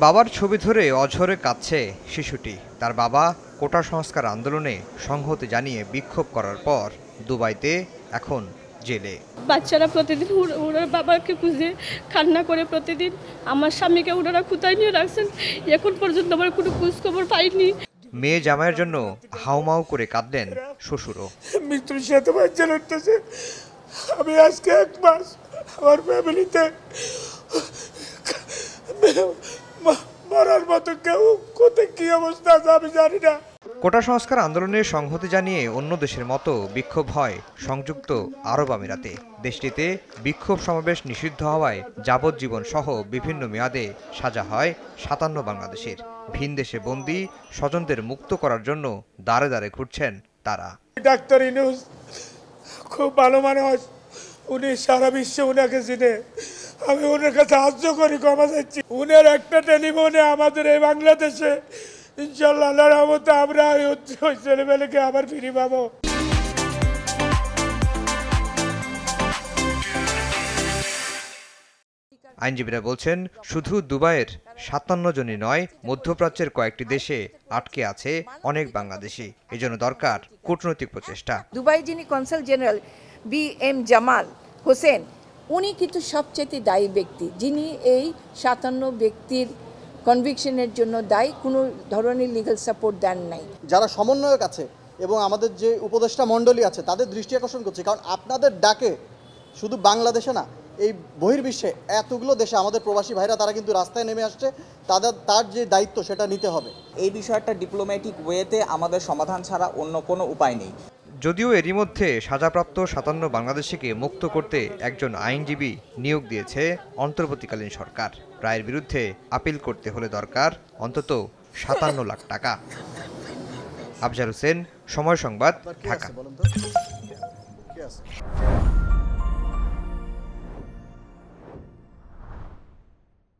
বাবার ছবি ধরে অঝরে কাঁদছে শিশুটি। তার বাবা কোটা সংস্কার আন্দোলনে সংহতি জানিয়ে বিক্ষোভ করার পর দুবাইতে এখন জেলে। বাচ্চারা প্রতিদিন ওনার বাবাকে খুঁজে কান্না করে, প্রতিদিন আমার স্বামীকে ওনারা কোথায় নিয়ে রাখছেন, এখন পর্যন্ত আমার কোনো খোঁজ খবর পাইনি। মেয়ে জামাইয়ের জন্য হাউমাউ করে কাঁদলেন শ্বশুরও। মৃত্যুর সাথে বাচ্চা লড়তেছে। আমি আজকে 1 মাস আমার ফ্যামিলিতে মরার মতো, কেউ কোথায় কি অবস্থা আছে আমি জানি না। কোটা সংস্কার আন্দোলনের সংহতি জানিয়ে অন্য দেশের মতো বিক্ষোভ হয় সংযুক্ত আরব আমিরাতে। দেশটিতে বিক্ষোভ সমাবেশ নিষিদ্ধ হওয়ায় যাবজ্জীবন সহ বিভিন্ন মেয়াদে সাজা হয় 57 বাংলাদেশের। ভিন দেশে বন্দী স্বজনদের মুক্ত করার জন্য দাঁড়ে দাঁড়ে ঘুরছেন তারা। ডাক্তার ইউনূস খুব ভালো মানুষ, উনি সারা বিশ্বে উনাকে চিনে। আমি ওনার কাছে সাহায্য করি, ক্ষমা চাচ্ছি। উনার একটা টেলিফোনে আমাদের এই বাংলাদেশে ইনশাআল্লাহ আল্লাহর রহমতে আমরা ওই ছেলেমেয়েকে আবার ফিরে পাবো। আইনজীবীরা বলছেন, শুধু দুবাইয়ের 57 জনই নয়, মধ্যপ্রাচ্যের কয়েকটি দেশে আটকে আছে অনেক বাংলাদেশি। এজন্য দরকার কূটনৈতিক প্রচেষ্টা। দুবাই যিনি consul general BM Jamal Hossain, উনি কিন্তু সবচেয়ে দায়ী ব্যক্তি, যিনি এই 57 ব্যক্তির কনভিকশনের জন্য দায়ী। কোনো ধরনের লিগ্যাল সাপোর্ট দেন নাই। যারা সমন্বয়ক আছে এবং আমাদের যে উপদেষ্টা মণ্ডলী আছে তাদের দৃষ্টি আকর্ষণ করছে, কারণ আপনাদের ডাকে শুধু বাংলাদেশে না, এই বহির্বিশ্বে এতগুলো দেশে আমাদের প্রবাসী ভাইরা তারা কিন্তু রাস্তায় নেমে আসছে। তার যে দায়িত্ব সেটা নিতে হবে। এই বিষয়টা ডিপ্লোম্যাটিক ওয়েতে আমাদের সমাধান ছাড়া অন্য কোনো উপায় নেই। যদিও এরই মধ্যে সাজাপ্রাপ্ত 57 বাংলাদেশিকে মুক্ত করতে একজন আইনজীবী নিয়োগ দিয়েছে অন্তর্বর্তীকালীন সরকার। রায়ের বিরুদ্ধে আপিল করতে হলে দরকার অন্তত 57 লাখ টাকা। আফজার হোসেন, সময় সংবাদ, ঢাকা।